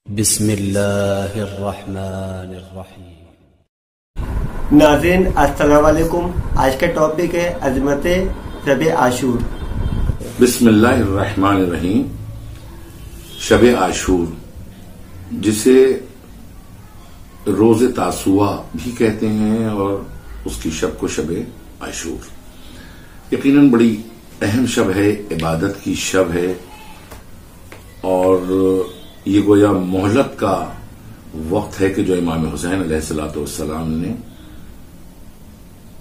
بسم اللہ الرحمن الرحیم۔ ناظرین السلام علیکم۔ آج کا ٹاپک ہے عظمت شب عاشور۔ بسم اللہ الرحمن الرحیم۔ شب عاشور جسے روز تاسوعا بھی کہتے ہیں اور اس کی شب کو شب عاشور، یقیناً بڑی اہم شب ہے، عبادت کی شب ہے، اور یہ گویا مہلت کا وقت ہے کہ جو امام حسین علیہ الصلوۃ والسلام نے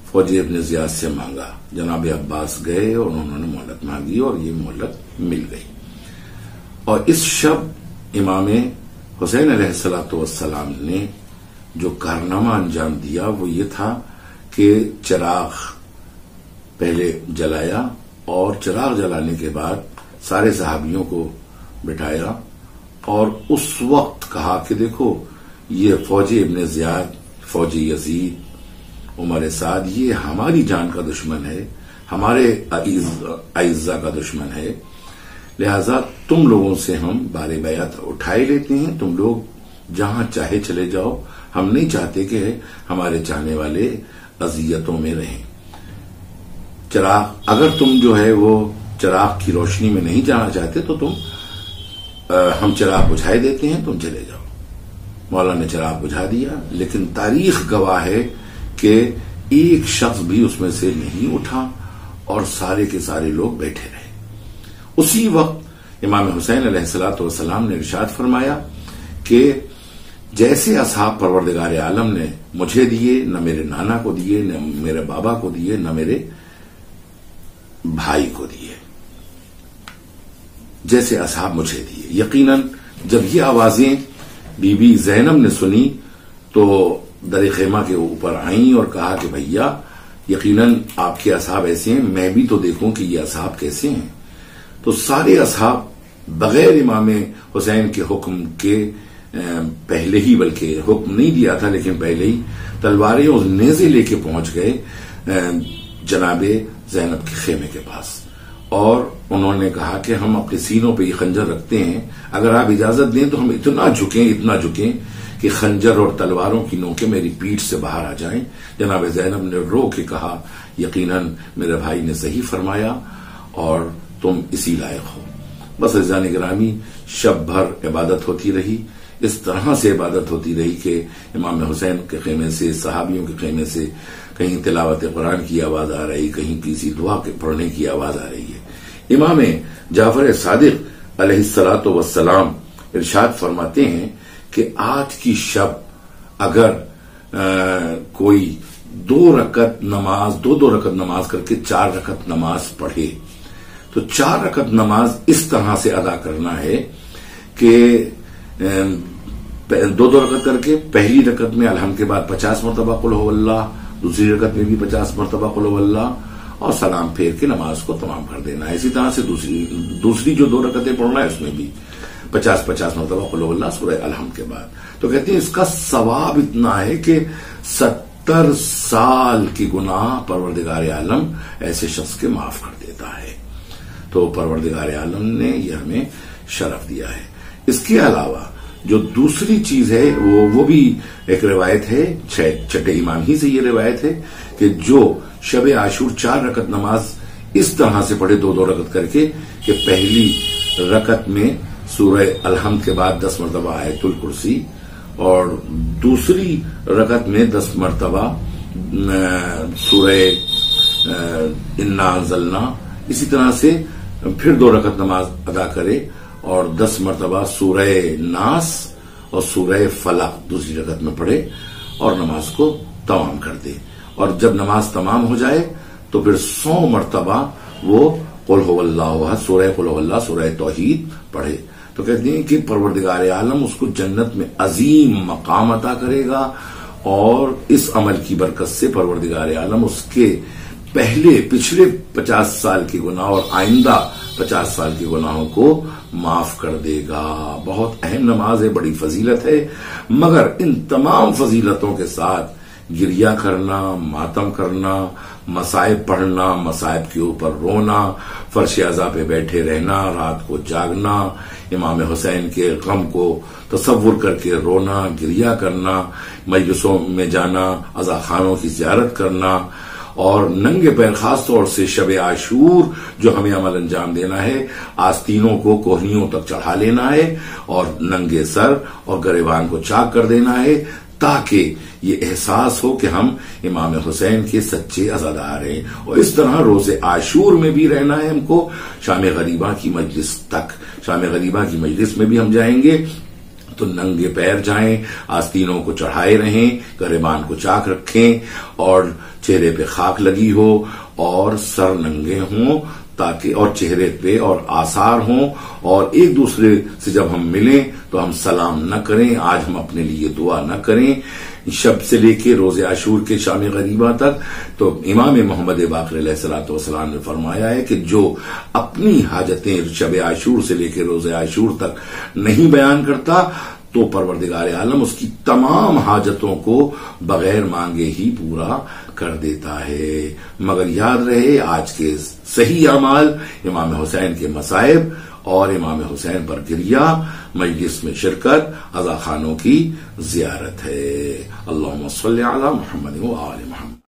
فوجی ابن زیاد سے مانگا۔ جناب عباس گئے اور انہوں نے مہلت مانگی اور یہ مہلت مل گئی، اور اس شب امام حسین علیہ الصلوۃ والسلام نے جو کارنامہ انجام دیا وہ یہ تھا کہ چراغ پہلے جلایا، اور چراغ جلانے کے بعد سارے صحابیوں کو بٹھایا اور اس وقت کہا کہ دیکھو یہ فوجی ابن زیاد، فوجی یزید، عمر سعد، یہ ہماری جان کا دشمن ہے، ہمارے اعزا کا دشمن ہے، لہذا تم لوگوں سے ہم بار بیعت اٹھائے لیتے ہیں، تم لوگ جہاں چاہے چلے جاؤ، ہم نہیں چاہتے کہ ہمارے چاہنے والے اذیتوں میں رہیں۔ چراغ اگر تم جو ہے وہ چراغ کی روشنی میں نہیں جانا چاہتے تو ہم چراغ بجھائے دیتے ہیں، تم چلے جاؤ۔ مولا نے چراغ بجھا دیا، لیکن تاریخ گواہ ہے کہ ایک شخص بھی اس میں سے نہیں اٹھا اور سارے کے سارے لوگ بیٹھے رہے۔ اسی وقت امام حسین علیہ الصلوۃ والسلام نے ارشاد فرمایا کہ جیسے اصحاب پروردگار عالم نے مجھے دیے، نہ میرے نانا کو دیے، نہ میرے بابا کو دیے، نہ میرے بھائی کو دیے، جیسے اصحاب مجھے دیے۔ یقیناً جب یہ آوازیں بی بی زینب نے سنی تو در خیمہ کے اوپر آئیں اور کہا کہ بھیا یقیناً آپ کے اصحاب ایسے ہیں، میں بھی تو دیکھوں کہ یہ اصحاب کیسے ہیں۔ تو سارے اصحاب بغیر امام حسین کے حکم کے پہلے ہی، بلکہ حکم نہیں دیا تھا لیکن پہلے ہی تلواریں اور نیزے لے کے پہنچ گئے جناب زینب کے خیمے کے پاس، اور انہوں نے کہا کہ ہم اپنے سینوں پہ یہ خنجر رکھتے ہیں، اگر آپ اجازت دیں تو ہم اتنا جھکیں کہ خنجر اور تلواروں کی نوکیں میری پیٹھ سے باہر آ جائیں۔ جناب زینب نے رو کے کہا یقیناً میرے بھائی نے صحیح فرمایا اور تم اسی لائق ہو۔ بس عزیزان گرامی، شب بھر عبادت ہوتی رہی، اس طرح سے عبادت ہوتی رہی کہ امام حسین کے خیمے سے، صحابیوں کے خیمے سے کہیں تلاوت قرآن کی آواز آ رہی، کہیں کسی دعا کے پڑھنے کی آواز آ رہی ہے۔ امام جعفر صادق علیہ الصلوۃ والسلام ارشاد فرماتے ہیں کہ آج کی شب اگر کوئی دو رکعت نماز کر کے 4 رکعت نماز پڑھے تو 4 رکعت نماز اس طرح سے ادا کرنا ہے کہ 2 رکعت کر کے پہلی رکعت میں الحمد کے بعد 50 مرتبہ قل هو اللہ، دوسری رکعت میں بھی 50 مرتبہ قل هو اللہ، اور سلام پھیر کے نماز کو تمام کر دینا ہے۔ اسی طرح سے دوسری جو 2 رکعتیں پڑھنا ہے اس میں بھی 50 مرتبہ قل هو اللہ سورہ الحمد کے بعد۔ تو کہتے ہیں اس کا ثواب اتنا ہے کہ 70 سال کی گناہ پروردگار عالم ایسے شخص کے معاف کر دیتا ہے۔ تو پروردگار عالم نے یہ ہمیں شرف دیا ہے۔ اس کے علاوہ جو دوسری چیز ہے وہ بھی ایک روایت ہے، چھٹے امام ہی سے یہ روایت ہے کہ جو شب عاشور 4 رکعت نماز اس طرح سے پڑھے 2 رکعت کر کے کہ پہلی رکعت میں سورہ الحمد کے بعد 10 مرتبہ آیت الکرسی، اور دوسری رکعت میں 10 مرتبہ سورہ انا انزلنا، اسی طرح سے پھر 2 رکعت نماز ادا کرے اور 10 مرتبہ سورہ ناس اور سورہ فلق دوسری رکعت میں پڑھے اور نماز کو تمام کر دے، اور جب نماز تمام ہو جائے تو پھر 100 مرتبہ وہ قل هو اللہ احد، سورہ قل هو اللہ، سورہ توحید پڑھے۔ تو کہتے ہیں کہ پروردگار عالم اس کو جنت میں عظیم مقام عطا کرے گا، اور اس عمل کی برکت سے پروردگار عالم اس کے پچھلے 50 سال کے گناہ اور آئندہ 50 سال کے گناہوں کو معاف کر دے گا۔ بہت اہم نماز ہے، بڑی فضیلت ہے، مگر ان تمام فضیلتوں کے ساتھ گریہ کرنا، ماتم کرنا، مصائب پڑھنا، مصائب کے اوپر رونا، فرش عزا پہ بیٹھے رہنا، رات کو جاگنا، امام حسین کے غم کو تصور کر کے رونا، گریہ کرنا، مجلسوں میں جانا، عزا خانوں کی زیارت کرنا، اور ننگے پیر خاص طور سے شب عاشور جو ہمیں عمل انجام دینا ہے، آستینوں کو کوہنیوں تک چڑھا لینا ہے اور ننگے سر اور گریبان کو چاک کر دینا ہے، تاکہ یہ احساس ہو کہ ہم امام حسین کے سچے عزادار ہیں۔ اور اس طرح روز عاشور میں بھی رہنا ہے ہم کو، شام غریبہ کی مجلس تک۔ شام غریبہ کی مجلس میں بھی ہم جائیں گے تو ننگے پیر جائیں، آستینوں کو چڑھائے رہیں، گریبان کو چاک رکھیں اور چہرے پہ خاک لگی ہو اور سر ننگے ہوں، تاکہ اور چہرے پہ اور آثار ہوں، اور ایک دوسرے سے جب ہم ملیں تو ہم سلام نہ کریں، آج ہم اپنے لیے دعا نہ کریں۔ شب سے لے کے روز عاشور کے شام غریبہ تک تو امام محمد باقر علیہ الصلوۃ والسلام نے فرمایا ہے کہ جو اپنی حاجتیں شب عاشور سے لے کے روز عاشور تک نہیں بیان کرتا تو پروردگار عالم اس کی تمام حاجتوں کو بغیر مانگے ہی پورا کر دیتا ہے۔ مگر یاد رہے آج کے صحیح اعمال امام حسین کے مصائب اور امام حسین پر گریہ، مجلس میں شرکت، عزا خانوں کی زیارت ہے۔ اللہم صلی علی محمد و آل محمد۔